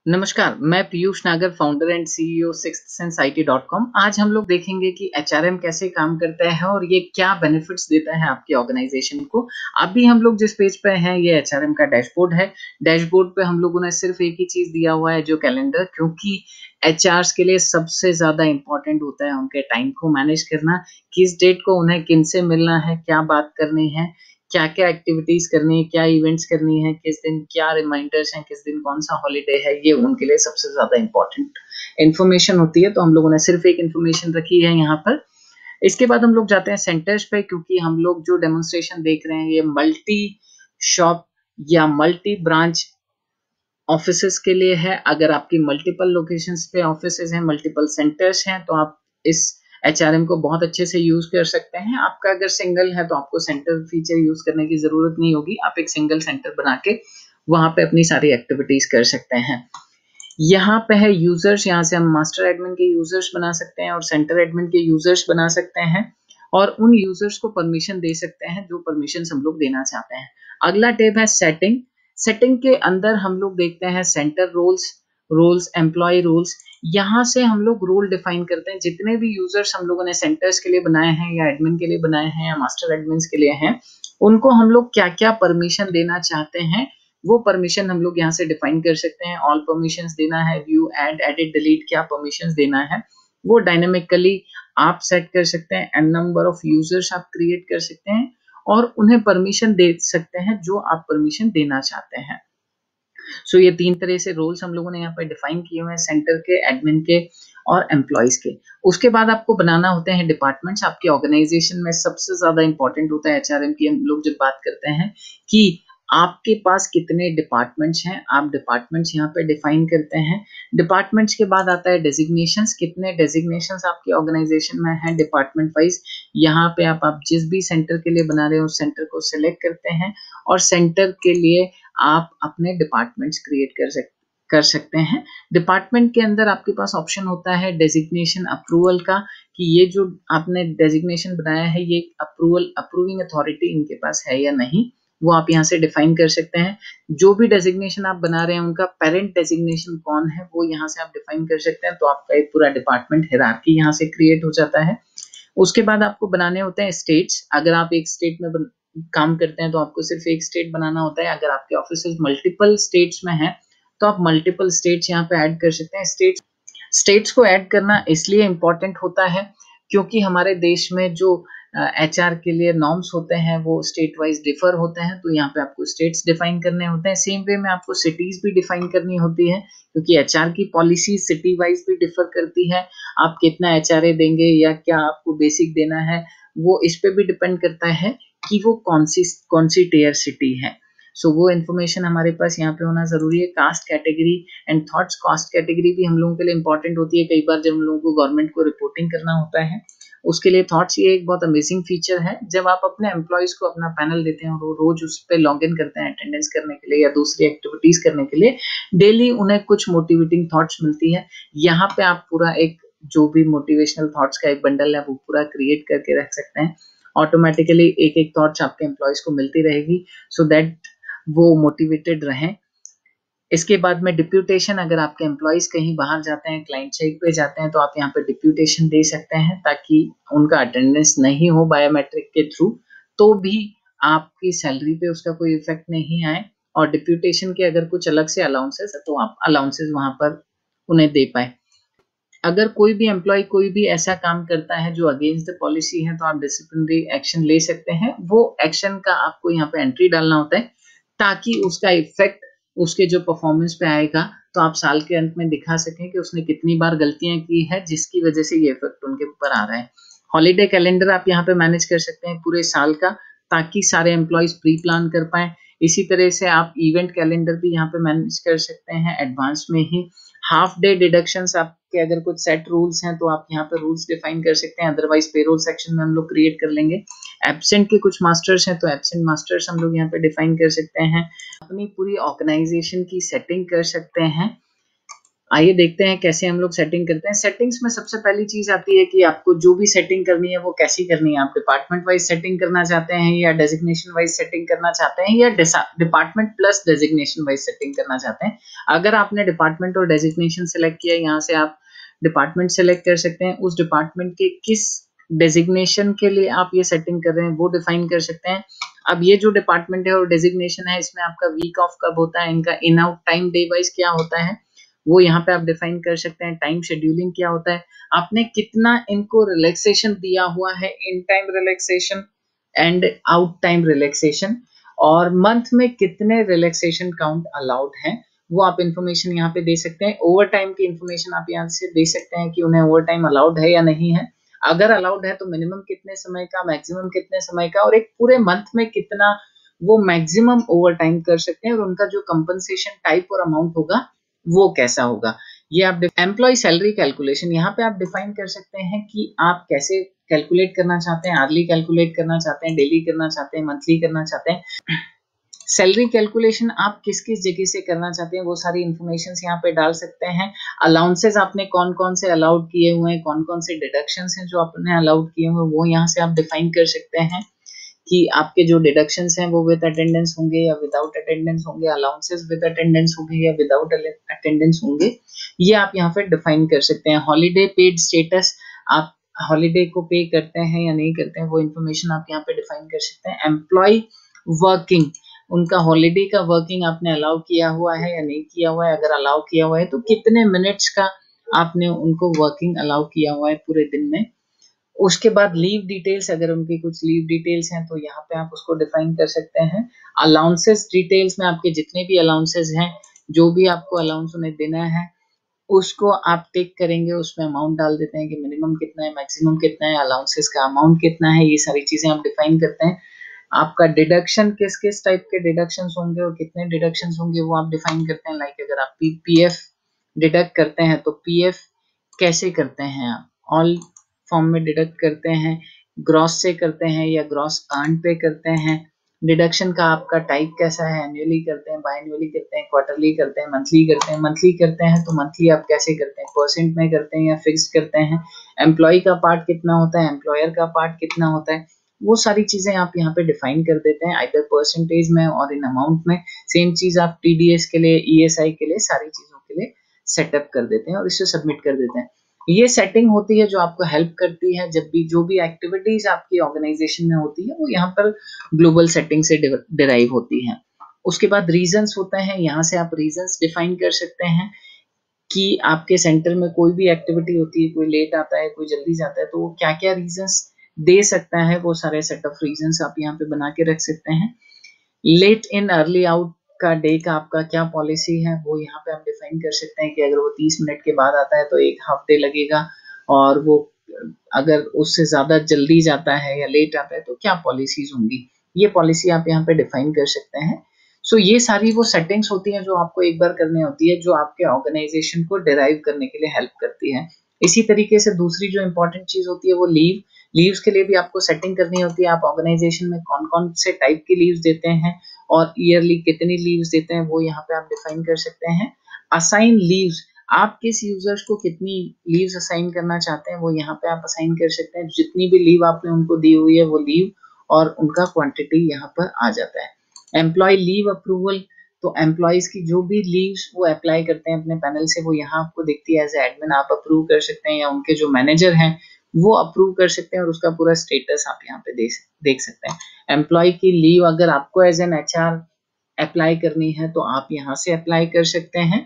नमस्कार, मैं पीयूष नागर, founder and CEO sixth sense IT.com। आज हम लोग देखेंगे कि एचआरएम कैसे काम करता है और ये क्या बेनिफिट्स देता है आपकी ऑर्गेनाइजेशन को। अभी हम लोग जिस पेज पे हैं, ये एचआरएम का डैशबोर्ड है। डैशबोर्ड पे हम लोगों ने सिर्फ एक ही चीज़ दिया हुआ है, जो कैलेंडर, क्योंकि एचआर्स के लिए सबसे ज़्यादा इम्पोर्टेंट होता है उनके टाइम को मैनेज करना, किस डेट को उन्हें किनसे मिलना है, क्या बात करनी है, क्या-क्या एक्टिविटीज़ करनी है, क्या इवेंट्स करनी है, किस दिन क्या रिमाइंडर्स हैं, किस दिन कौन-सा हॉलिडे है, ये उनके लिए सबसे ज़्यादा इम्पोर्टेंट इन्फॉर्मेशन होती है। तो हम लोगों ने सिर्फ एक इन्फॉर्मेशन रखी है यहाँ पर। इसके बाद हम लोग जाते हैं सेंटर्स पे, क्योंकि हम लोग जो डेमोन्स्ट्रेशन देख रहे हैं, ये मल्टी शॉप या मल्टी ब्रांच ऑफिसेज़ के लिए है। अगर आपकी मल्टीपल लोकेशंस पे ऑफिसेज़ हैं, मल्टीपल सेंटर्स हैं, तो आप इस एचआरएम को बहुत अच्छे से यूज़ कर सकते हैं। आपका अगर सिंगल है, तो आपको सेंटर फीचर यूज़ करने की ज़रूरत नहीं होगी। आप एक सिंगल सेंटर बना के वहाँ पे अपनी सारी एक्टिविटीज़ कर सकते हैं। यहाँ पे है यूज़र्स, यहाँ से हम मास्टर एडमिन के यूज़र्स बना सकते हैं और सेंटर एडमिन के यूज़र्स बना सकते हैं और उन यूज़र्स को परमिशन दे सकते हैं, जो परमिशंस हम लोग देना चाहते हैं। अगला टैब है सेटिंग। सेटिंग के अंदर हम लोग देखते हैं सेंटर रोल्स, एम्प्लॉय रोल्स। यहाँ से हम लोग रोल डिफाइन करते हैं। जितने भी यूज़र्स हम लोगों ने सेंटर्स के लिए बनाए हैं या एडमिन के लिए बनाए हैं या मास्टर एडमिन्स के लिए हैं, उनको हम लोग क्या-क्या परमिशन देना चाहते हैं, वो परमिशन हम लोग यहाँ से डिफाइन कर सकते हैं। ऑल परमिशंस देना है, व्यू, ऐड, एडिट, डिलीट, क्या परमिशंस देना है, वो डायनामिकली आप सेट कर सकते हैं। एन नंबर ऑफ यूज़र्स आप क्रिएट कर सकते हैं और उन्हें परमिशन दे सकते हैं जो आप परमिशन देना चाहते हैं। सो ये 3 तरह से रोल्स हम लोगों ने यहाँ पे डिफाइन किए हुए हैं, सेंटर के, एडमिन के और एम्प्लॉइज़ के। उसके बाद आपको बनाना होते हैं डिपार्टमेंट्स। आपकी ऑर्गेनाइजेशन में सबसे ज़्यादा इम्पोर्टेंट होता है एचआरएम की, हम लोग जब बात करते हैं कि आपके पास कितने डिपार्टमेंट्स हैं, आप डिपार्टमेंट्स यहाँ पे डिफाइन करते हैं। डिपार्टमेंट्स के बाद आता है डेजिग्नेशंस, कितने डेजिग्नेशंस आपकी ऑर्गेनाइजेशन में हैं डिपार्टमेंट वाइज़। यहाँ पे आप जिस भी सेंटर के लिए बना रहे हो, उस सेंटर को सिलेक्ट करते हैं और सेंटर के लिए आप अपने डिपार्टमेंट्स क्रिएट कर सकते हैं। डिपार्टमेंट के अंदर आपके पास ऑप्शन होता है डेजिग्नेशन अप्रूवल का, कि ये जो आपने डेजिग्नेशन बनाया है, ये अप्रूविंग अथॉरिटी इनके पास है या नहीं, वो आप यहाँ से डिफाइन कर सकते हैं। जो भी डेजिग्नेशन आप बना रहे हैं, उनका पेरेंट डेजिग्नेशन कौन है, वो यहाँ से आप डिफाइन कर सकते हैं। तो आपका एक पूरा डिपार्टमेंट हायरार्की यहाँ से क्रिएट हो जाता है। उसके बाद आपको बनाने होते हैं स्टेट्स। अगर आप एक स्टेट में काम करते हैं, तो आपको सिर्फ एक स्टेट बनाना होता है। अगर आपके ऑफिसेज मल्टीपल स्टेट्स में हैं, तो आप मल्टीपल स्टेट्स यहाँ पे ऐड कर सकते हैं। स्टेट्स को ऐड करना इसलिए इम्पोर्टेंट होता है, क्योंकि हमारे देश में जो एचआर के लिए नॉर्म्स होते हैं, वो स्टेट वाइज डिफर होते हैं। तो यहाँ पे आपको स्टेट्स डिफाइन करने होते हैं। सेम वे में आपको सिटीज भी डिफाइन करनी होती है, क्योंकि एचआर की पॉलिसी सिटी वाइज भी डिफर करती है। आप कितना एचआरए देंगे या क्या आपको बेसिक देना है, वो इस पे भी डिपेंड करता है कि वो कौन सी टियर सिटी है। सो वो इन्फॉर्मेशन हमारे पास यहाँ पे होना ज़रूरी है। Caste category and thoughts, caste category भी हम लोगों के लिए इंपॉर्टेंट होती है। कई बार जब हम लोगों को गवर्नमेंट को रिपोर्टिंग करना होता है, उसके लिए थॉट्स ये एक बहुत अमेजिंग फीचर है। जब आप अपने एम्प्लॉयज़ को अपना पैनल देते हैं और वो रोज़ उस पे लॉग इन करते हैं अटेंडेंस करने के लिए या दूसरी एक्टिविटीज़ करने के लिए, डेली उन्हें कुछ मोटिवेटिंग थॉट्स मिलती है। यहाँ पे आप पूरा एक जो भी मोटिवेशनल थॉट्स का एक बंडल है, वो पूरा क्रिएट करके रख सकते हैं। ऑटोमेटिकली एक-एक थॉट्स आपके एम्प्लॉयज़ को मिलती रहेगी, सो दैट वो मोटिवेटेड रहें। इसके बाद में डिप्यूटेशन, अगर आपके एम्प्लॉइज़ कहीं बाहर जाते हैं, क्लाइंट साइड पे जाते हैं, तो आप यहाँ पे डिप्यूटेशन दे सकते हैं, ताकि उनका अटेंडेंस नहीं हो बायोमेट्रिक के थ्रू, तो भी आपकी सैलरी पे उसका कोई इफ़ेक्ट नहीं आए। और डिप्यूटेशन के अगर कुछ अलग से अलाउंसेस है, तो आप अलाउंसेस वहाँ पर उन्हें दे पाएँ। अगर कोई भी एम्प्लॉय कोई भी ऐसा काम करता है जो अगेंस्ट द पॉलिसी है, तो आप डिसिप्लिनरी एक्शन ले सकते हैं। वो एक्शन का आपको यहाँ पे एंट्री डालना होता है, ताकि उसका इफ़ेक्ट उसके जो परफॉर्मेंस पे आएगा, तो आप साल के अंत में दिखा सकें कि उसने कितनी बार गलतियाँ की है, जिसकी वजह से ये इफ़ेक्ट उनके ऊपर आ रहा है। हॉलिडे कैलेंडर आप यहाँ पे मैनेज कर सकते हैं पूरे साल का, ताकि सारे एम्प्लॉइज़ प्री प्लान कर पाएँ। इसी तरह से आप इवेंट कैलेंडर भी यहाँ पे मैनेज कर सकते हैं एडवांस में ही। हाफ डे डिडक्शंस, आपके अगर कुछ सेट रूल्स हैं, तो आप यहाँ पे रूल्स डिफाइन कर सकते हैं, अदरवाइज पेरोल सेक्शन में हम लोग क्रिएट कर लेंगे। एब्सेंट के कुछ मास्टर्स हैं, तो एब्सेंट मास्टर्स हम लोग यहाँ पे डिफाइन कर सकते हैं। अपनी पूरी ऑर्गेनाइजेशन की सेटिंग कर सकते हैं। आइए देखते हैं कैसे हम लोग सेटिंग करते हैं। सेटिंग्स में सबसे पहली चीज आती है कि आपको जो भी सेटिंग करनी है वो कैसी करनी है। आप डिपार्टमेंट वाइज सेटिंग करना चाहते हैं या डेजिग्नेशन वाइज सेटिंग करना चाहते हैं या department plus designation wise setting करना चाहते हैं। अगर आपने डिपार्टमेंट और डेजिग्नेशन सेलेक्ट किया, यहाँ से आप डिपार्टमेंट सेलेक्ट कर सकते हैं। उस डिपार्टमेंट के किस डेजिग्नेशन के लिए आप ये सेटिंग कर रहे हैं वो डिफाइन कर सकते हैं। अब ये जो डिपार्टमेंट है और डेजिग्नेशन है, इसमें आपका वीक ऑफ कब होता है, इनका in out time day wise क्या होता है वो यहाँ पे आप डिफाइन कर सकते हैं। टाइम शेड्यूलिंग क्या होता है, आपने कितना इनको रिलैक्सेशन दिया हुआ है, in time relaxation and out time relaxation, और मंथ में कितने रिलैक्सेशन काउंट अलाउड है वो आप इंफॉर्मेशन यहाँ पे दे सकते हैं। ओवर टाइम की इंफॉर्मेशन आप यहाँ से दे सकते हैं कि उन्हें ओवर टाइम अलाउड है या नहीं है। अगर अलाउड है तो मिनिमम कितने समय का, मैक्सिमम कितने समय का, और एक पूरे मंथ में कितना वो मैक्सिमम ओवर टाइम कर सकते हैं, और उनका जो कंपनसेशन टाइप और अमाउंट होगा वो कैसा होगा। ये आप एम्प्लॉय सैलरी कैलकुलेशन यहाँ पे आप डिफाइन कर सकते हैं कि आप कैसे कैलकुलेट करना चाहते हैं। आर्ली कैलकुलेट करना चाहते हैं, डेली करना चाहते हैं, मंथली करना चाहते हैं। सैलरी कैलकुलेशन आप किस किस जगह से करना चाहते हैं वो सारी इंफॉर्मेशन यहाँ पे डाल सकते हैं। अलाउंसेस आपने कौन कौन से अलाउड किए हुए हैं, कौन कौन से डिडक्शंस हैं जो आपने अलाउड किए हुए हैं वो यहाँ से आप डिफाइन कर सकते हैं कि आपके जो डिडक्शंस हैं वो विद अटेंडेंस होंगे या विदाउट अटेंडेंस होंगे, अलाउंसेस विद अटेंडेंस होंगे या विदाउट अटेंडेंस होंगे, ये आप यहाँ पे डिफाइन कर सकते हैं। हॉलीडे पेड स्टेटस, आप हॉलीडे को पे करते हैं या नहीं करते हैं वो इन्फॉर्मेशन आप यहाँ पे डिफाइन कर सकते हैं। एम्प्लॉय वर्किंग, उनका हॉलीडे का वर्किंग आपने अलाउ किया हुआ है या नहीं किया हुआ है, अगर अलाउ किया हुआ है तो कितने मिनट्स का आपने उनको वर्किंग अलाउ किया हुआ है पूरे दिन में। उसके बाद लीव डिटेल्स, अगर उनकी कुछ लीव डिटेल्स हैं तो यहाँ पे आप उसको डिफाइन कर सकते हैं। अलाउंसेस डिटेल्स में आपके जितने भी अलाउंसेस हैं, जो भी आपको अलाउंस उन्हें देना है उसको आप टिक करेंगे, उसमें अमाउंट डाल देते हैं कि मिनिमम कितना है, मैक्सिमम कितना है, अलाउंसेस का अमाउंट कितना है, ये सारी चीजें आप डिफाइन करते हैं। आपका डिडक्शन किस किस टाइप के डिडक्शंस होंगे और कितने डिडक्शंस होंगे वो आप डिफाइन करते हैं। लाइक अगर आप पीएफ डिडक्ट करते हैं तो पीएफ कैसे करते हैं आप, ऑल फॉर्म में डिडक्ट करते हैं, ग्रॉस से करते हैं या ग्रॉस अर्न पे करते हैं, डिडक्शन का आपका टाइप कैसा है, एनुअली करते हैं, बायएनुअली करते हैं, क्वार्टरली करते हैं, मंथली करते हैं। मंथली करते हैं तो मंथली आप कैसे करते हैं, परसेंट में करते हैं या फिक्स्ड करते हैं, एम्प्लॉय का पार्ट कितना होता है, एम्प्लॉयर का पार्ट कितना होता है, वो सारी चीजें आप यहाँ पे डिफाइन कर देते हैं आइदर परसेंटेज में और इन अमाउंट में। सेम चीज आप टीडीएस के लिए, ईएसआई के लिए, सारी चीजों के लिए सेटअप कर देते हैं और इसे सबमिट कर देते हैं। ये सेटिंग होती है जो आपको हेल्प करती है जब भी जो भी एक्टिविटीज आपकी ऑर्गेनाइजेशन में होती है वो यहाँ पर ग्लोबल सेटिंग से डिराइव होती है। उसके बाद रीजंस होते हैं, यहाँ से आप रीजंस डिफाइन कर सकते हैं कि आपके सेंटर में कोई भी एक्टिविटी होती है, कोई लेट आता है, कोई जल्दी जाता है, तो वो क्या क्या रीजंस दे सकता है, वो सारे सेट ऑफ रीजंस आप यहाँ पे बना के रख सकते हैं। लेट इन अर्ली आउट का डे का आपका क्या पॉलिसी है वो यहाँ पे आप डिफाइन कर सकते हैं कि अगर वो 30 मिनट के बाद आता है तो एक हाफ डे लगेगा, और वो अगर उससे ज्यादा जल्दी जाता है या लेट आता है तो क्या पॉलिसीज होंगी, ये पॉलिसी आप यहाँ पे डिफाइन कर सकते हैं। सो ये सारी वो सेटिंग्स होती हैं जो आपको एक बार करनी होती है, जो आपके ऑर्गेनाइजेशन को डिराइव करने के लिए हेल्प करती है। इसी तरीके से दूसरी जो इंपॉर्टेंट चीज होती है वो लीव्स के लिए भी आपको सेटिंग करनी होती है। आप ऑर्गेनाइजेशन में कौन कौन से टाइप की लीव्स देते हैं और ईयरली कितनी लीव्स देते हैं वो यहाँ पे आप डिफाइन कर सकते हैं। असाइन लीव्स, आप किस यूजर्स को कितनी लीव्स असाइन करना चाहते हैं वो यहाँ पे आप असाइन कर सकते हैं। जितनी भी लीव आपने उनको दी हुई है वो लीव और उनका क्वांटिटी यहाँ पर आ जाता है। एम्प्लॉय लीव अप्रूवल, तो एम्प्लॉयज की जो भी लीव्स वो अप्लाई करते हैं अपने पैनल से वो यहाँ आपको दिखती है एज एडमिन, आप अप्रूव कर सकते हैं या उनके जो मैनेजर हैं वो अप्रूव कर सकते हैं और उसका पूरा स्टेटस आप यहाँ पे देख सकते हैं। एम्प्लॉय की लीव अगर आपको एज एन एचआर अप्लाई करनी है तो आप यहाँ से अप्लाई कर सकते हैं।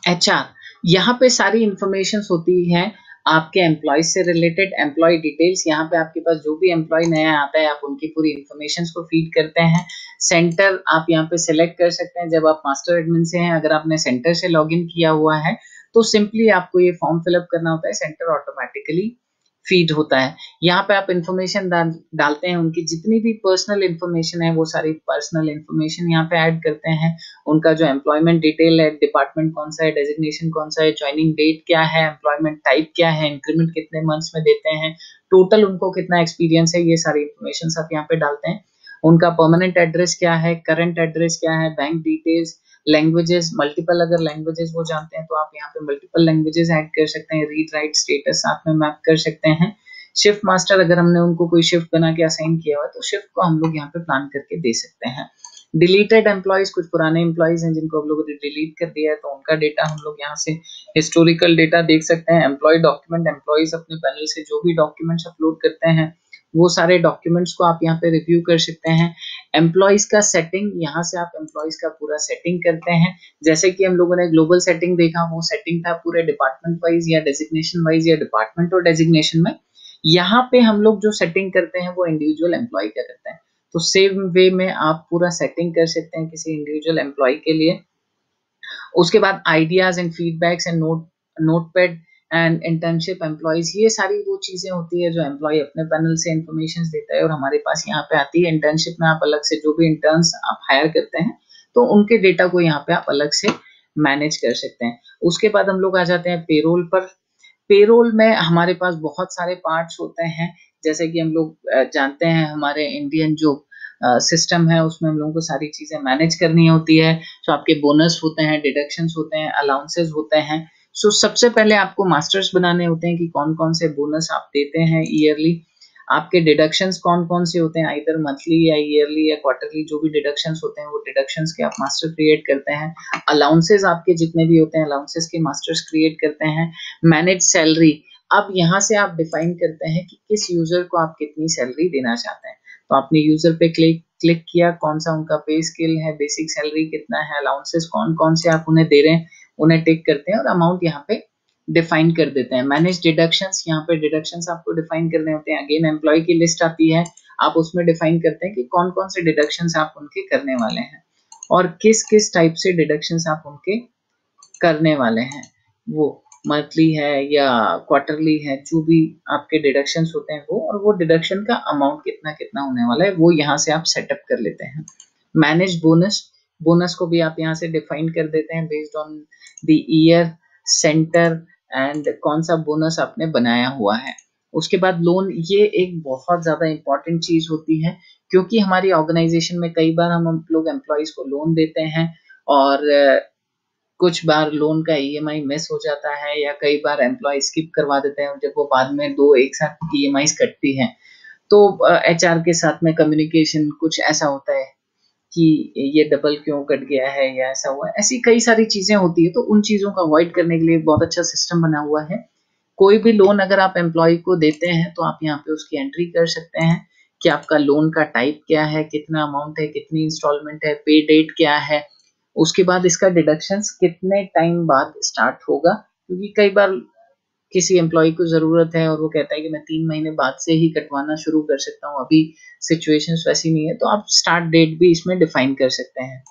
एचआर, यहाँ पे सारी इंफॉर्मेशन होती है आपके एम्प्लॉय से रिलेटेड, एम्प्लॉय डिटेल्स, यहाँ पे आपके पास जो भी एम्प्लॉय नया आता है आप उनकी पूरी इंफॉर्मेशन को फीड करते हैं। सेंटर आप यहाँ पे सिलेक्ट कर सकते हैं, जब आप मास्टर एडमिन से हैं, अगर आपने सेंटर से लॉगिन किया हुआ है तो सिंपली आपको ये फॉर्म फिलअप करना होता है, सेंटर ऑटोमेटिकली फीड होता है। यहाँ पे आप इंफॉर्मेशन डालते हैं, उनकी जितनी भी पर्सनल इंफॉर्मेशन है वो सारी पर्सनल इंफॉर्मेशन यहाँ पे ऐड करते हैं। उनका जो एम्प्लॉयमेंट डिटेल है, डिपार्टमेंट कौन सा है, डेजिग्नेशन कौन सा है, ज्वाइनिंग डेट क्या है, एम्प्लॉयमेंट टाइप क्या है, इंक्रीमेंट कितने मंथ्स में देते हैं, टोटल उनको कितना एक्सपीरियंस है, ये सारी इंफॉर्मेशन आप यहाँ पे डालते हैं। उनका परमानेंट एड्रेस क्या है, करंट एड्रेस क्या है, बैंक डिटेल्स, लैंग्वेजेस, मल्टीपल अगर लैंग्वेजेस वो जानते हैं तो आप यहाँ पे मल्टीपल लैंग्वेजेस ऐड कर सकते हैं, रीड राइट स्टेटस साथ में मैप कर सकते हैं। शिफ्ट मास्टर, अगर हमने उनको कोई शिफ्ट बना के असाइन किया हुआ है तो शिफ्ट को हम लोग यहाँ पे प्लान करके दे सकते हैं। डिलीटेड एम्प्लॉयज, कुछ पुराने एम्प्लॉयज हैं जिनको हम लोगों ने डिलीट कर दिया है तो उनका डेटा हम लोग यहाँ से हिस्टोरिकल डेटा देख सकते हैं। एम्प्लॉय डॉक्यूमेंट, एम्प्लॉयज अपने पैनल से जो भी डॉक्यूमेंट्स अपलोड करते हैं वो सारे डॉक्यूमेंट्स को आप यहाँ पे रिव्यू कर सकते हैं। एम्प्लॉयज का सेटिंग, यहाँ से आप एम्प्लॉयज का पूरा सेटिंग करते हैं। जैसे कि हम लोगों ने ग्लोबल सेटिंग देखा, वो सेटिंग था पूरे डिपार्टमेंट वाइज या डेजिग्नेशन वाइज या डिपार्टमेंट और डेजिग्नेशन में। यहाँ पे हम लोग जो सेटिंग करते हैं वो इंडिविजुअल एम्प्लॉय का करते हैं। तो सेम वे में आप पूरा सेटिंग कर सकते हैं किसी इंडिविजुअल एम्प्लॉय के लिए। उसके बाद ideas and feedbacks and notepad and internship employees, ये सारी वो चीजें होती है जो एम्प्लॉय अपने पैनल से इंफॉर्मेशन देता है और हमारे पास यहाँ पे आती है। इंटर्नशिप में आप अलग से जो भी इंटर्न्स आप हायर करते हैं तो उनके डेटा को यहाँ पे आप अलग से मैनेज कर सकते हैं। उसके बाद हम लोग आ जाते हैं पेरोल पर। पेरोल में हमारे पास बहुत सारे पार्ट्स होते हैं, जैसे कि हम लोग जानते हैं हमारे इंडियन जो सिस्टम है उसमें हम लोगों को सारी चीजें मैनेज करनी होती है। तो आपके बोनस होते हैं, डिडक्शंस होते हैं, अलाउंसेस होते हैं। सो सबसे पहले आपको मास्टर्स बनाने होते हैं कि कौन कौन से बोनस आप देते हैं ईयरली, आपके डिडक्शंस कौन कौन से होते हैं, इधर मंथली या ईयरली या क्वार्टरली, जो भी डिडक्शंस होते हैं वो डिडक्शंस के आप मास्टर क्रिएट करते हैं। अलाउंसेस आपके जितने भी होते हैं अलाउंसेस के मास्टर्स क्रिएट करते हैं। मैनेज सैलरी, अब यहाँ से आप डिफाइन करते हैं कि किस यूजर को आप कितनी सैलरी देना चाहते हैं। तो आपने यूजर पे क्लिक किया, कौन सा उनका पे स्केल है, बेसिक सैलरी कितना है, अलाउंसेस कौन कौन से आप उन्हें दे रहे हैं, उन्हें टिक करते हैं और अमाउंट यहाँ पे डिफाइन कर देते हैं। मैनेज डिडक्शंस, यहाँ पे डिडक्शंस आपको डिफाइन करने होते हैं। अगेन एम्प्लॉय की लिस्ट आती है, आप उसमें डिफाइन करते हैं कि कौन कौन से डिडक्शंस आप उनके करने वाले हैं और किस किस टाइप से डिडक्शंस आप उनके करने वाले हैं। वो मंथली है या क्वार्टरली है, जो भी आपके डिडक्शंस होते हैं वो, और वो डिडक्शन का अमाउंट कितना कितना होने वाला है वो यहाँ से आप सेटअप कर लेते हैं। मैनेज बोनस, बोनस को भी आप यहाँ से डिफाइन कर देते हैं based on the year, centre and कौन सा बोनस आपने बनाया हुआ है। उसके बाद लोन, ये एक बहुत ज्यादा इंपॉर्टेंट चीज होती है क्योंकि हमारी ऑर्गेनाइजेशन में कई बार हम लोग एम्प्लॉयज को लोन देते हैं और कुछ बार लोन का ईएमआई मिस हो जाता है या कई बार एम्प्लॉय स्किप करवा देते हैं जब वो बाद में दो एक साथ ईएमआई कटती हैं। तो एचआर के साथ में कम्युनिकेशन कुछ ऐसा होता है कि ये डबल क्यों कट गया है या ऐसा हुआ है, ऐसी कई सारी चीजें होती है। तो उन चीजों को अवॉइड करने के लिए बहुत अच्छा सिस्टम बना हुआ है। कोई भी लोन अगर आप एम्प्लॉय को देते हैं तो आप यहाँ पे उसकी एंट्री कर सकते हैं कि आपका लोन का टाइप क्या है, कितना अमाउंट है, कितनी इंस्टॉलमेंट है, पे डेट क्या है, उसके बाद इसका डिडक्शंस कितने टाइम बाद स्टार्ट होगा। क्योंकि कई बार किसी एम्प्लॉय को जरूरत है और वो कहता है कि मैं 3 महीने बाद से ही कटवाना शुरू कर सकता हूँ, अभी सिचुएशंस वैसी नहीं है, तो आप स्टार्ट डेट भी इसमें डिफाइन कर सकते हैं।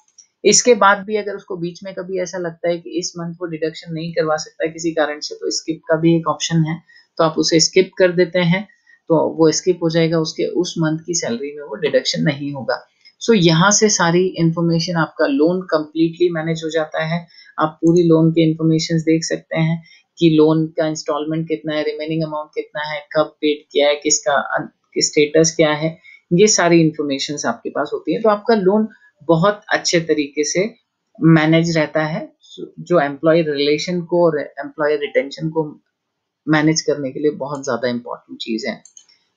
इसके बाद भी अगर उसको बीच में कभी ऐसा लगता है कि इस मंथ वो डिडक्शन नहीं करवा सकता किसी कारण से, तो स्किप का भी एक ऑप्शन है, तो आप उसे स्किप कर देते हैं तो वो स्किप हो जाएगा, उसके उस मंथ की सैलरी में वो डिडक्शन नहीं होगा। सो यहाँ से सारी इंफॉर्मेशन, आपका लोन कंप्लीटली मैनेज हो जाता है। आप पूरी लोन के इंफॉर्मेशन देख सकते हैं कि लोन का इंस्टॉलमेंट कितना है, रिमेनिंग अमाउंट कितना है, कब पेड किया है, किसका स्टेटस क्या है, ये सारी इंफॉर्मेशन आपके पास होती है। तो आपका लोन बहुत अच्छे तरीके से मैनेज रहता है, जो एम्प्लॉय रिलेशन को और एम्प्लॉय रिटेंशन को मैनेज करने के लिए बहुत ज्यादा इंपॉर्टेंट चीज है।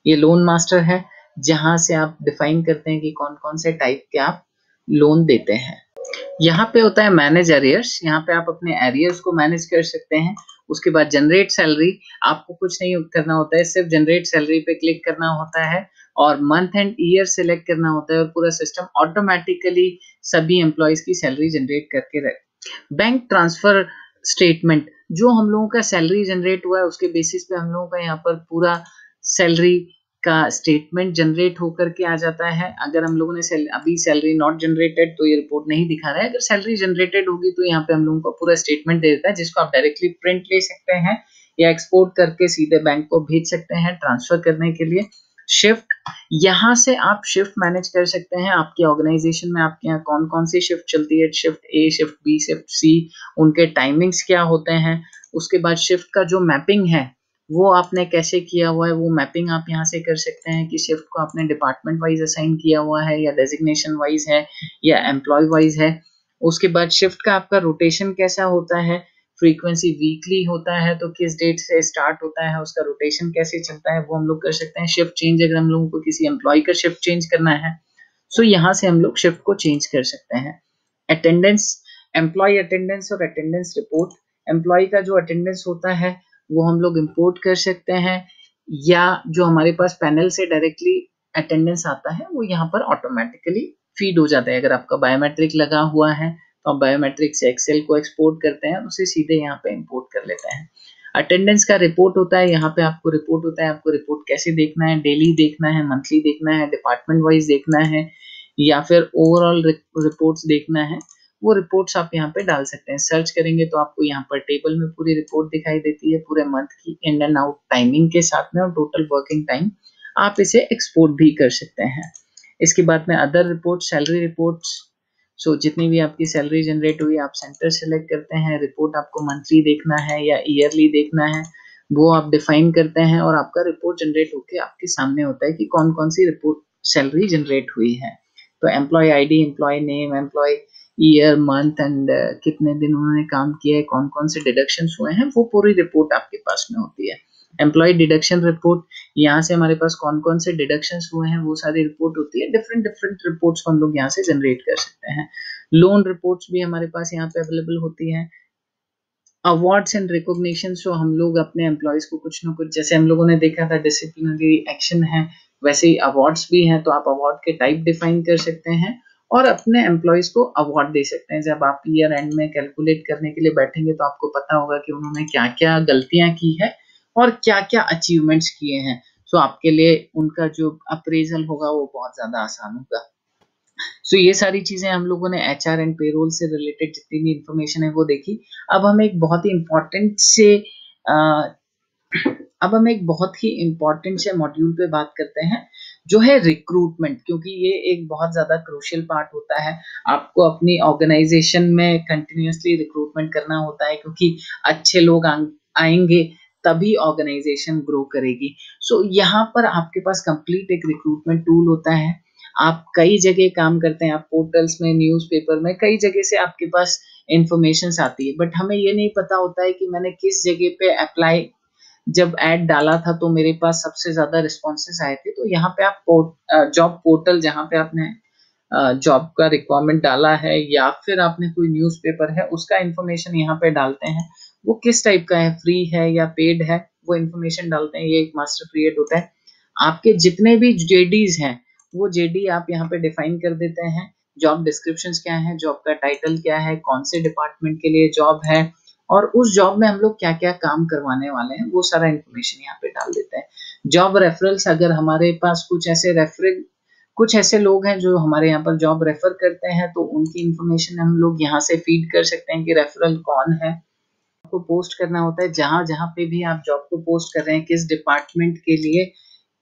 ये लोन मास्टर है जहां से आप डिफाइन करते हैं कि कौन कौन से टाइप के आप लोन देते हैं। यहाँ पे होता है मैनेज एरियर्स, यहाँ पे आप अपने एरियर्स को मैनेज कर सकते हैं। उसके बाद जनरेट सैलरी, आपको कुछ नहीं करना होता है, सिर्फ जनरेट सैलरी पे क्लिक करना होता है और मंथ एंड ईयर सिलेक्ट करना होता है और पूरा सिस्टम ऑटोमेटिकली सभी एम्प्लॉयज की सैलरी जनरेट करके रहे। बैंक ट्रांसफर स्टेटमेंट, जो हम लोगों का सैलरी जनरेट हुआ है उसके बेसिस पे हम लोगों का यहाँ पर पूरा सैलरी का स्टेटमेंट जनरेट होकर के आ जाता है। अगर हम लोगों ने अभी सैलरी नॉट जनरेटेड तो ये रिपोर्ट नहीं दिखा रहा है, अगर सैलरी जनरेटेड होगी तो यहाँ पे हम लोगों को पूरा स्टेटमेंट दे देता है, जिसको आप डायरेक्टली प्रिंट ले सकते हैं या एक्सपोर्ट करके सीधे बैंक को भेज सकते हैं ट्रांसफर करने के लिए। शिफ्ट, यहाँ से आप शिफ्ट मैनेज कर सकते हैं। आपके ऑर्गेनाइजेशन में आपके यहाँ कौन कौन सी शिफ्ट चलती है, shift A, shift B, shift C, उनके टाइमिंग्स क्या होते हैं। उसके बाद शिफ्ट का जो मैपिंग है वो आपने कैसे किया हुआ है, वो मैपिंग आप यहाँ से कर सकते हैं कि शिफ्ट को आपने डिपार्टमेंट वाइज असाइन किया हुआ है या डेजिग्नेशन वाइज है या एम्प्लॉय वाइज है। उसके बाद शिफ्ट का आपका रोटेशन कैसा होता है, फ्रीक्वेंसी वीकली होता है तो किस डेट से स्टार्ट होता है, उसका रोटेशन कैसे चलता है वो हम लोग कर सकते हैं। शिफ्ट चेंज अगर हम लोगों को किसी एम्प्लॉय का शिफ्ट चेंज करना है सो यहाँ से हम लोग शिफ्ट को चेंज कर सकते हैं। अटेंडेंस, एम्प्लॉय अटेंडेंस और अटेंडेंस रिपोर्ट, एम्प्लॉय का जो अटेंडेंस होता है वो हम लोग इंपोर्ट कर सकते हैं, या जो हमारे पास पैनल से डायरेक्टली अटेंडेंस आता है वो यहाँ पर ऑटोमेटिकली फीड हो जाता है। अगर आपका बायोमेट्रिक लगा हुआ है तो आप बायोमेट्रिक से एक्सेल को एक्सपोर्ट करते हैं, उसे सीधे यहाँ पे इंपोर्ट कर लेते हैं। अटेंडेंस का रिपोर्ट होता है, यहाँ पे आपको रिपोर्ट होता है, आपको रिपोर्ट कैसे देखना है, डेली देखना है, मंथली देखना है, डिपार्टमेंट वाइज देखना है, या फिर ओवरऑल रिपोर्ट्स देखना है, वो रिपोर्ट्स आप यहाँ पे डाल सकते हैं। सर्च करेंगे तो आपको यहाँ पर टेबल में पूरी रिपोर्ट दिखाई देती है, पूरे मंथ की इन एंड आउट टाइमिंग के साथ में और टोटल वर्किंग टाइम। आप इसे एक्सपोर्ट भी कर सकते हैं। इसके बाद में अदर रिपोर्ट, सैलरी रिपोर्ट्स, सो जितनी भी आपकी सैलरी जनरेट हुई आप सेंटर सेलेक्ट करते हैं, रिपोर्ट आपको मंथली देखना है या ईयरली देखना है वो आप डिफाइन करते हैं, और आपका रिपोर्ट जनरेट होके आपके सामने होता है कि कौन कौन सी रिपोर्ट सैलरी जनरेट हुई है। तो employee ID, employee name, employee year, month and कितने दिन उन्होंने काम किया है, कौन कौन से डिडक्शंस हुए हैं, वो पूरी रिपोर्ट आपके पास में होती है। एम्प्लॉय डिडक्शन रिपोर्ट, यहाँ से हमारे पास कौन कौन से डिडक्शंस हुए हैं वो सारी रिपोर्ट होती है। डिफरेंट डिफरेंट रिपोर्ट्स को हम लोग यहाँ से जनरेट कर सकते हैं। लोन रिपोर्ट्स भी हमारे पास यहाँ पे अवेलेबल होती है। अवार्ड्स एंड रिकॉग्निशन, सो हम लोग अपने एम्प्लॉयज को कुछ ना कुछ, जैसे हम लोगों ने देखा था डिसिप्लिनरी एक्शन है, वैसे ही अवार्ड्स भी हैं, तो आप अवार्ड के टाइप डिफाइन कर सकते हैं और अपने एम्प्लॉयज को अवार्ड दे सकते हैं। जब आप ईयर एंड में कैलकुलेट करने के लिए बैठेंगे तो आपको पता होगा कि उन्होंने क्या क्या गलतियां की है और क्या क्या अचीवमेंट्स किए हैं। सो आपके लिए उनका जो अप्रेजल होगा वो बहुत ज्यादा आसान होगा। सो ये सारी चीजें हम लोगों ने एचआर एंड पेरोल से रिलेटेड जितनी भी इंफॉर्मेशन है वो देखी। अब हम एक बहुत ही इंपॉर्टेंट से अब हम एक बहुत ही इंपॉर्टेंट से मॉड्यूल पे बात करते हैं जो है रिक्रूटमेंट, क्योंकि ये एक बहुत ज्यादा क्रूशियल पार्ट होता है। आपको अपनी ऑर्गेनाइजेशन में कंटिन्यूअसली रिक्रूटमेंट करना होता है, क्योंकि अच्छे लोग आएंगे तभी ऑर्गेनाइजेशन ग्रो करेगी। सो यहाँ पर आपके पास कंप्लीट एक रिक्रूटमेंट टूल होता है। आप कई जगह काम करते हैं, आप पोर्टल्स में, न्यूज़पेपर में, कई जगह से आपके पास इंफॉर्मेशन आती है, बट हमें ये नहीं पता होता है कि मैंने किस जगह पे अप्लाई, जब ऐड डाला था तो मेरे पास सबसे ज्यादा रिस्पॉन्सेस आए थे। तो यहाँ पे आप जॉब पोर्टल, जहाँ पे आपने जॉब का रिक्वायरमेंट डाला है या फिर आपने कोई न्यूज़पेपर है उसका इंफॉर्मेशन यहाँ पे डालते हैं, वो किस टाइप का है, फ्री है या पेड है, वो इंफॉर्मेशन डालते हैं। ये एक मास्टर क्रिएट होता है। आपके जितने भी जेडीज हैं वो जेडी आप यहाँ पे डिफाइन कर देते हैं। जॉब डिस्क्रिप्शंस क्या है, जॉब का टाइटल क्या है, कौन से डिपार्टमेंट के लिए जॉब है और उस जॉब में हम लोग क्या क्या काम करवाने वाले हैं, वो सारा इन्फॉर्मेशन यहाँ पे डाल देते हैं। जॉब रेफरल्स, अगर हमारे पास कुछ ऐसे लोग हैं जो हमारे यहाँ पर जॉब रेफर करते हैं तो उनकी इंफॉर्मेशन हम लोग यहाँ से फीड कर सकते हैं कि रेफरल कौन है। आपको पोस्ट करना होता है जहां जहां पे भी आप जॉब को पोस्ट कर रहे हैं, किस डिपार्टमेंट के लिए,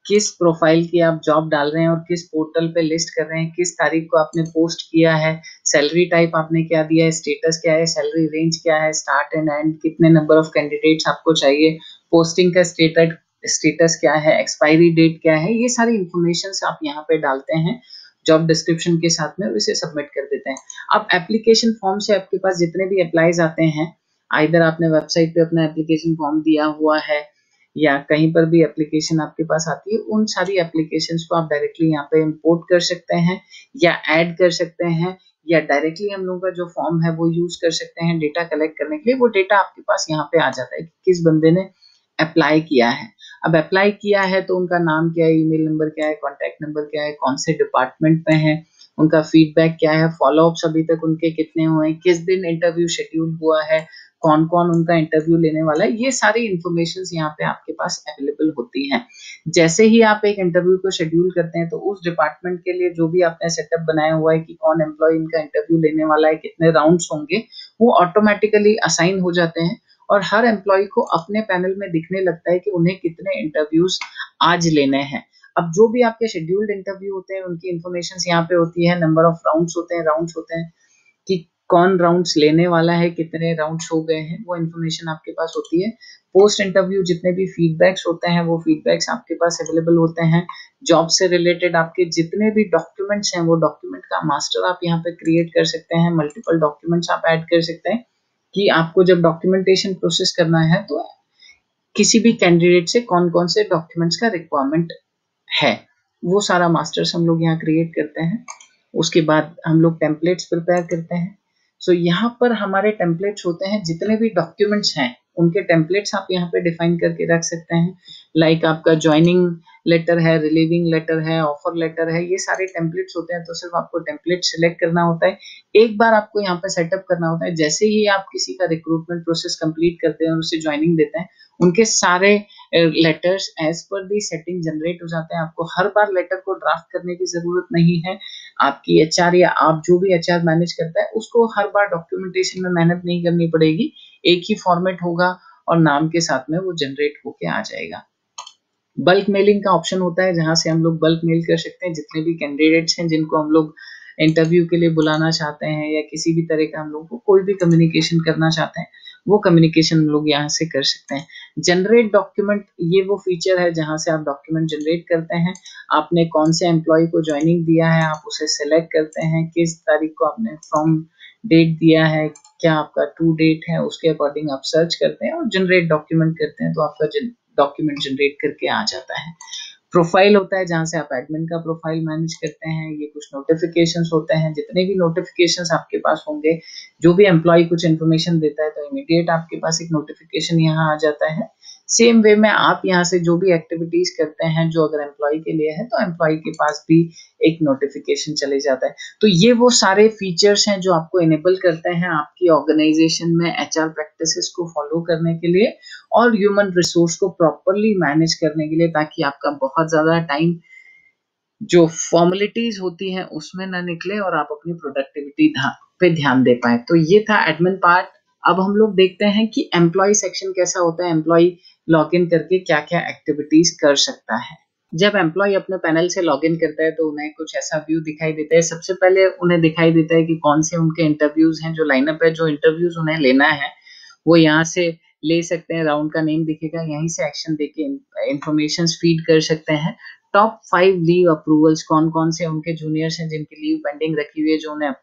किस प्रोफाइल की आप जॉब डाल रहे हैं और किस पोर्टल पे लिस्ट कर रहे हैं, किस तारीख को आपने पोस्ट किया है, सैलरी टाइप आपने क्या दिया है, स्टेटस क्या है, सैलरी रेंज क्या है, स्टार्ट एंड एंड, कितने नंबर ऑफ कैंडिडेट्स आपको चाहिए, पोस्टिंग का स्टेटस क्या है, एक्सपायरी डेट क्या है, ये सारी इंफॉर्मेशन आप यहाँ पे डालते हैं जॉब डिस्क्रिप्शन के साथ में और इसे सबमिट कर देते हैं। अब एप्लीकेशन फॉर्म से आपके पास जितने भी अप्लाईज आते हैं, आइदर आपने वेबसाइट पे अपना एप्लीकेशन फॉर्म दिया हुआ है या कहीं पर भी एप्लीकेशन आपके पास आती है, उन सारी एप्लीकेशंस को आप डायरेक्टली यहाँ पे इंपोर्ट कर सकते हैं या ऐड कर सकते हैं, या डायरेक्टली हम लोगों का जो फॉर्म है वो यूज कर सकते हैं डेटा कलेक्ट करने के लिए। वो डेटा आपके पास यहाँ पे आ जाता है कि किस बंदे ने अप्लाई किया है। अब अप्लाई किया है तो उनका नाम क्या है, ईमेल नंबर क्या है, कॉन्टैक्ट नंबर क्या है, कौन से डिपार्टमेंट में है, उनका फीडबैक क्या है, फॉलोअप्स अभी तक उनके कितने हुए, किस दिन इंटरव्यू शेड्यूल हुआ है, कौन कौन उनका इंटरव्यू लेने वाला है, ये सारी इंफॉर्मेशन यहाँ पे आपके पास अवेलेबल होती हैं। जैसे ही आप एक इंटरव्यू को शेड्यूल करते हैं तो उस डिपार्टमेंट के लिए जो भी आपने सेटअप बनाया हुआ है कि कौन एम्प्लॉय इनका इंटरव्यू लेने वाला है, कितने राउंड्स होंगे, वो ऑटोमेटिकली असाइन हो जाते हैं और हर एम्प्लॉय को अपने पैनल में दिखने लगता है कि उन्हें कितने इंटरव्यूज आज लेने हैं। अब जो भी आपके शेड्यूल्ड इंटरव्यू होते हैं उनकी इंफॉर्मेशन यहाँ पे होती है, नंबर ऑफ राउंड्स होते हैं कि कौन राउंड्स लेने वाला है, कितने राउंड्स हो गए हैं, वो इन्फॉर्मेशन आपके पास होती है। पोस्ट इंटरव्यू जितने भी फीडबैक्स होते हैं वो फीडबैक्स आपके पास अवेलेबल होते हैं। जॉब से रिलेटेड आपके जितने भी डॉक्यूमेंट्स हैं वो डॉक्यूमेंट का मास्टर आप यहाँ पे क्रिएट कर सकते हैं। मल्टीपल डॉक्यूमेंट्स आप ऐड कर सकते हैं कि आपको जब डॉक्यूमेंटेशन प्रोसेस करना है तो किसी भी कैंडिडेट से कौन कौन से डॉक्यूमेंट्स का रिक्वायरमेंट है, वो सारा मास्टर्स हम लोग यहाँ क्रिएट करते हैं। उसके बाद हम लोग टेम्पलेट्स प्रिपेयर करते हैं। सो यहाँ पर हमारे टेम्पलेट्स होते हैं, जितने भी डॉक्यूमेंट्स हैं उनके टेम्पलेट्स आप यहाँ पे डिफाइन करके रख सकते हैं। लाइक आपका ज्वाइनिंग लेटर है, रिलीविंग लेटर है, ऑफर लेटर है, ये सारे टेम्पलेट्स होते हैं। तो सिर्फ आपको टेम्पलेट सिलेक्ट करना होता है, एक बार आपको यहाँ पे सेटअप करना होता है। जैसे ही आप किसी का रिक्रूटमेंट प्रोसेस कंप्लीट करते हैं और उसे ज्वाइनिंग देते हैं, उनके सारे लेटर्स एज पर दी सेटिंग जनरेट हो जाते हैं। आपको हर बार लेटर को ड्राफ्ट करने की जरूरत नहीं है। आपकी एचआर या आप जो भी एचआर मैनेज करता है उसको हर बार डॉक्यूमेंटेशन में मेहनत नहीं करनी पड़ेगी। एक ही फॉर्मेट होगा और नाम के साथ में वो जनरेट होके आ जाएगा। बल्क मेलिंग का ऑप्शन होता है, जहां से हम लोग बल्क मेल कर सकते हैं जितने भी कैंडिडेट्स हैं जिनको हम लोग इंटरव्यू के लिए बुलाना चाहते हैं या किसी भी तरह का हम लोग को कोई भी कम्युनिकेशन करना चाहते हैं, वो कम्युनिकेशन हम लोग यहाँ से कर सकते हैं। जनरेट डॉक्यूमेंट, ये वो फीचर है जहां से आप डॉक्यूमेंट जनरेट करते हैं। आपने कौन से एम्प्लॉय को ज्वाइनिंग दिया है, आप उसे सेलेक्ट करते हैं, किस तारीख को आपने फ्रॉम डेट दिया है, क्या आपका टू डेट है, उसके अकॉर्डिंग आप सर्च करते हैं और जनरेट डॉक्यूमेंट करते हैं, तो आपका डॉक्यूमेंट जनरेट करके आ जाता है। प्रोफाइल होता है जहां से आप एडमिन का प्रोफाइल मैनेज करते हैं। ये कुछ नोटिफिकेशंस होते हैं, जितने भी नोटिफिकेशंस आपके पास होंगे, जो भी एम्प्लॉय कुछ इन्फॉर्मेशन देता है तो इमीडिएट आपके पास एक नोटिफिकेशन यहाँ आ जाता है। सेम वे में आप यहाँ से जो भी एक्टिविटीज करते हैं जो अगर एम्प्लॉय के लिए है तो एम्प्लॉय के पास भी एक नोटिफिकेशन चले जाता है। तो ये वो सारे फीचर्स हैं जो आपको इनेबल करते हैं आपकी ऑर्गेनाइजेशन में एचआर प्रैक्टिसेस को फॉलो करने के लिए और ह्यूमन रिसोर्स को प्रॉपरली मैनेज करने के लिए, ताकि आपका बहुत ज्यादा टाइम जो फॉर्मेलिटीज होती हैं उसमें ना निकले और आप अपनी प्रोडक्टिविटी पे ध्यान दे पाए। तो ये था एडमिन पार्ट। अब हम लोग देखते हैं कि एम्प्लॉय सेक्शन कैसा होता है, एम्प्लॉय लॉगिन करके क्या क्या एक्टिविटीज कर सकता है। जब एम्प्लॉय अपने पैनल से लॉगिन करता है तो उन्हें कुछ ऐसा व्यू दिखाई देता है। सबसे पहले उन्हें दिखाई देता है कि कौन से उनके इंटरव्यूज हैं, जो लाइनअप है, जो इंटरव्यूज उन्हें लेना है वो यहाँ से ले सकते हैं। राउंड का नेम दिखेगा, यहीं से एक्शन देके इंफॉर्मेशन फीड कर सकते हैं। टॉप 5 लीव अप्रूवल्स, कौन कौन से उनके जूनियर्स हैं जिनकी लीव पेंडिंग रखी हुई है जो उन्हें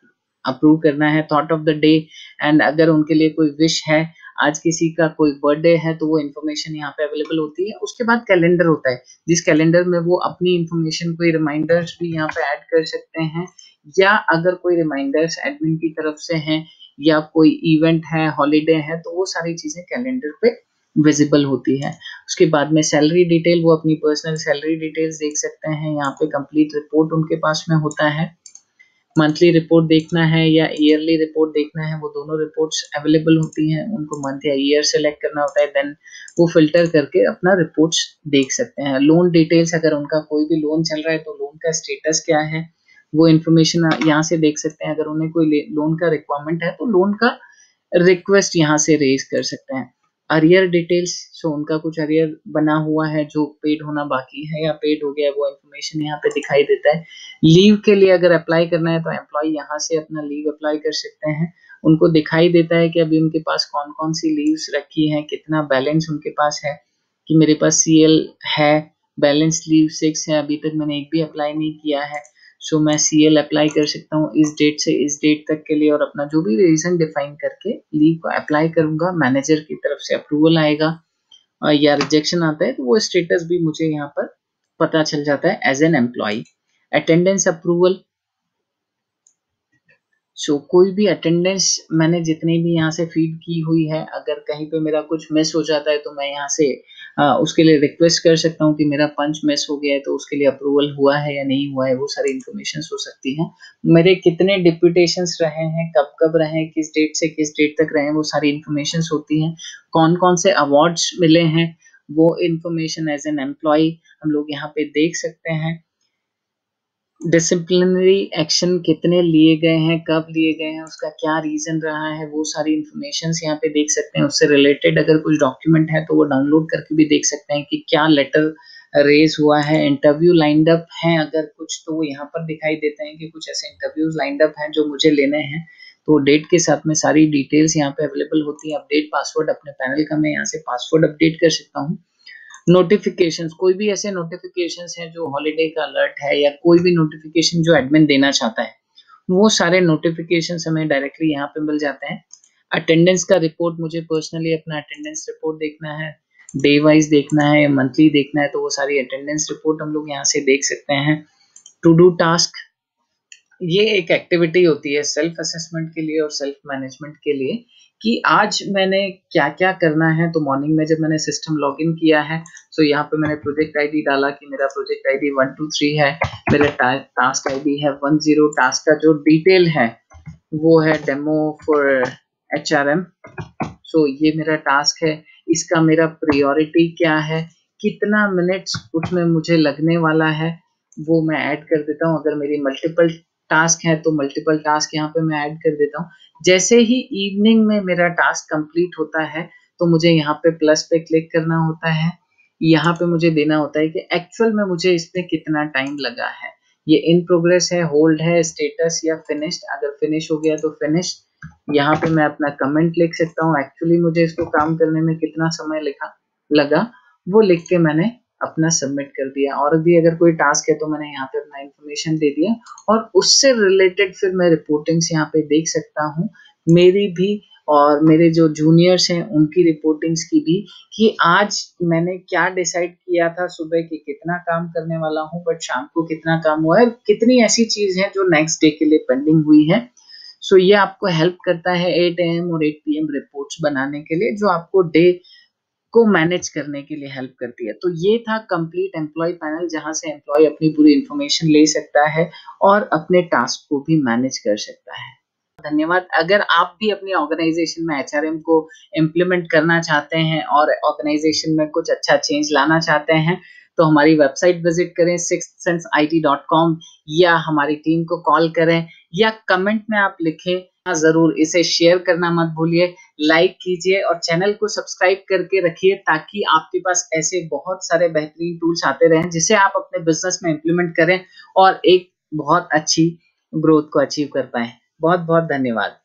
अप्रूव करना है। Thought of the day, and अगर उनके लिए कोई विश है, आज किसी का कोई बर्थडे है तो वो इन्फॉर्मेशन यहाँ पे अवेलेबल होती है। उसके बाद कैलेंडर होता है, जिस कैलेंडर में वो अपनी इन्फॉर्मेशन, कोई रिमाइंडर्स भी यहाँ पे ऐड कर सकते हैं, या अगर कोई रिमाइंडर्स एडमिन की तरफ से हैं या कोई इवेंट है, हॉलीडे है, तो वो सारी चीजें कैलेंडर पे विजिबल होती है। उसके बाद में सैलरी डिटेल, वो अपनी पर्सनल सैलरी डिटेल्स देख सकते हैं। यहाँ पे कंप्लीट रिपोर्ट उनके पास में होता है। मंथली रिपोर्ट देखना है या ईयरली रिपोर्ट देखना है, वो दोनों रिपोर्ट्स अवेलेबल होती हैं। उनको मंथ या ईयर सेलेक्ट करना होता है, देन वो फिल्टर करके अपना रिपोर्ट्स देख सकते हैं। लोन डिटेल्स, अगर उनका कोई भी लोन चल रहा है तो लोन का स्टेटस क्या है, वो इन्फॉर्मेशन यहाँ से देख सकते हैं। अगर उन्हें कोई लोन का रिक्वायरमेंट है तो लोन का रिक्वेस्ट यहाँ से रेज कर सकते हैं। अरियर डिटेल्स, सो उनका कुछ अरियर बना हुआ है जो पेड होना बाकी है या पेड हो गया, वो इन्फॉर्मेशन यहाँ पे दिखाई देता है। लीव के लिए अगर अप्लाई करना है तो एम्प्लॉय यहाँ से अपना लीव अप्लाई कर सकते हैं। उनको दिखाई देता है कि अभी उनके पास कौन कौन सी लीव्स रखी हैं, कितना बैलेंस उनके पास है, कि मेरे पास सीएल है, बैलेंस लीव 6 है, अभी तक मैंने एक भी अप्लाई नहीं किया है, सो मैं सीएल अप्लाई कर सकता हूँ इस डेट से इस डेट तक के लिए, और अपना जो भी रीजन डिफाइन करके लीव को अप्लाई करूंगा। मैनेजर की तरफ से अप्रूवल आएगा या रिजेक्शन आता है तो वो स्टेटस भी मुझे यहाँ पर पता चल जाता है as an employee. Attendance approval, so कोई भी अटेंडेंस मैंने जितनी भी यहाँ से फीड की हुई है, अगर कहीं पे मेरा कुछ मिस हो जाता है तो मैं यहाँ से उसके लिए रिक्वेस्ट कर सकता हूँ कि मेरा पंच मिस हो गया है, तो उसके लिए अप्रूवल हुआ है या नहीं हुआ है, वो सारी इन्फॉर्मेशन हो सकती है। मेरे कितने डिप्यूटेशंस रहे हैं, कब कब रहे, किस डेट से किस डेट तक रहे, वो सारी इन्फॉर्मेशन होती हैं। कौन कौन से अवार्ड्स मिले हैं, वो इन्फॉर्मेशन एज एन एम्प्लॉय हम लोग यहाँ पे देख सकते हैं। डिसिप्लिनरी एक्शन कितने लिए गए हैं, कब लिए गए हैं, उसका क्या रीजन रहा है, वो सारी इन्फॉर्मेशन यहाँ पे देख सकते हैं। उससे रिलेटेड अगर कुछ डॉक्यूमेंट है तो वो डाउनलोड करके भी देख सकते हैं कि क्या लेटर रेज हुआ है। इंटरव्यू लाइंड अप है अगर कुछ, तो वो यहाँ पर दिखाई देते हैं कि कुछ ऐसे इंटरव्यूज लाइंड अप हैं जो मुझे लेने हैं, तो डेट के साथ में सारी डिटेल्स यहाँ पे अवेलेबल होती है। अपडेट पासवर्ड अपने पैनल का मैं यहाँ से पासवर्ड अपडेट कर सकता हूँ। नोटिफिकेशंस, कोई भी ऐसे नोटिफिकेशंस हैं जो हॉलिडे का अलर्ट है या कोई भी नोटिफिकेशन जो एडमिन देना चाहता है, वो सारे नोटिफिकेशंस हमें डायरेक्टली यहाँ पे मिल जाते हैं। अटेंडेंस का रिपोर्ट, मुझे पर्सनली अपना अटेंडेंस रिपोर्ट देखना है, डे वाइज देखना है या मंथली देखना है, तो वो सारी अटेंडेंस रिपोर्ट हम लोग यहाँ से देख सकते हैं। टू डू टास्क, ये एक एक्टिविटी होती है सेल्फ असेसमेंट के लिए और सेल्फ मैनेजमेंट के लिए कि आज मैंने क्या क्या करना है। तो मॉर्निंग में जब मैंने सिस्टम लॉगिन किया है, तो यहाँ पे मैंने प्रोजेक्ट आईडी डाला कि मेरा प्रोजेक्ट आईडी 123 है, मेरा टास्क आईडी है 10, टास्क का जो डिटेल है वो है डेमो फॉर HRM। सो ये मेरा टास्क है, इसका मेरा प्रायोरिटी क्या है, कितना मिनट्स उसमें मुझे लगने वाला है, वो मैं ऐड कर देता हूँ। अगर मेरी मल्टीपल टास्क है तो मल्टीपल टास्क यहाँ पे मैं ऐड कर देता हूँ। जैसे ही इवनिंग में मेरा टास्क कंप्लीट होता है तो मुझे यहाँ पे प्लस पे क्लिक करना होता है। यहाँ पे मुझे देना होता है कि एक्चुअल में मुझे इसमें कितना टाइम लगा है। ये इन प्रोग्रेस है, होल्ड है, स्टेटस या फिनिश्ड। अगर फिनिश हो गया तो फिनिश्ड। यहाँ पे मैं अपना कमेंट लिख सकता हूँ, एक्चुअली मुझे इसको काम करने में कितना समय लगा वो लिख के मैंने अपना सबमिट कर दिया। और भी अगर कोई टास्क है तो मैंने यहाँ पे अपना इंफॉर्मेशन दे दिया और उससे रिलेटेड फिर मैं रिपोर्टिंग्स यहाँ पे देख सकता हूँ, मेरी भी और मेरे जो जूनियर्स हैं उनकी रिपोर्टिंग्स की भी, कि आज मैंने क्या डिसाइड किया था सुबह कि कितना काम करने वाला हूँ, बट शाम को कितना काम हुआ है, कितनी ऐसी चीज है जो नेक्स्ट डे के लिए पेंडिंग हुई है। सो ये आपको हेल्प करता है 8 AM और 8 PM रिपोर्ट्स बनाने के लिए, जो आपको डे को मैनेज करने के लिए हेल्प करती है। तो ये था कंप्लीट एम्प्लॉय पैनल, जहां से एम्प्लॉय अपनी पूरी इंफॉर्मेशन ले सकता है और अपने टास्क को भी मैनेज कर सकता है। धन्यवाद। अगर आप भी अपनी ऑर्गेनाइजेशन में HRM को इम्प्लीमेंट करना चाहते हैं और ऑर्गेनाइजेशन में कुछ अच्छा चेंज लाना चाहते हैं, तो हमारी वेबसाइट विजिट करें sixthsense.it.com या हमारी टीम को कॉल करें या कमेंट में आप लिखें। जरूर इसे शेयर करना मत भूलिए, लाइक कीजिए और चैनल को सब्सक्राइब करके रखिए ताकि आपके पास ऐसे बहुत सारे बेहतरीन टूल्स आते रहें जिसे आप अपने बिजनेस में इम्प्लीमेंट करें और एक बहुत अच्छी ग्रोथ को अचीव कर पाए। बहुत बहुत धन्यवाद।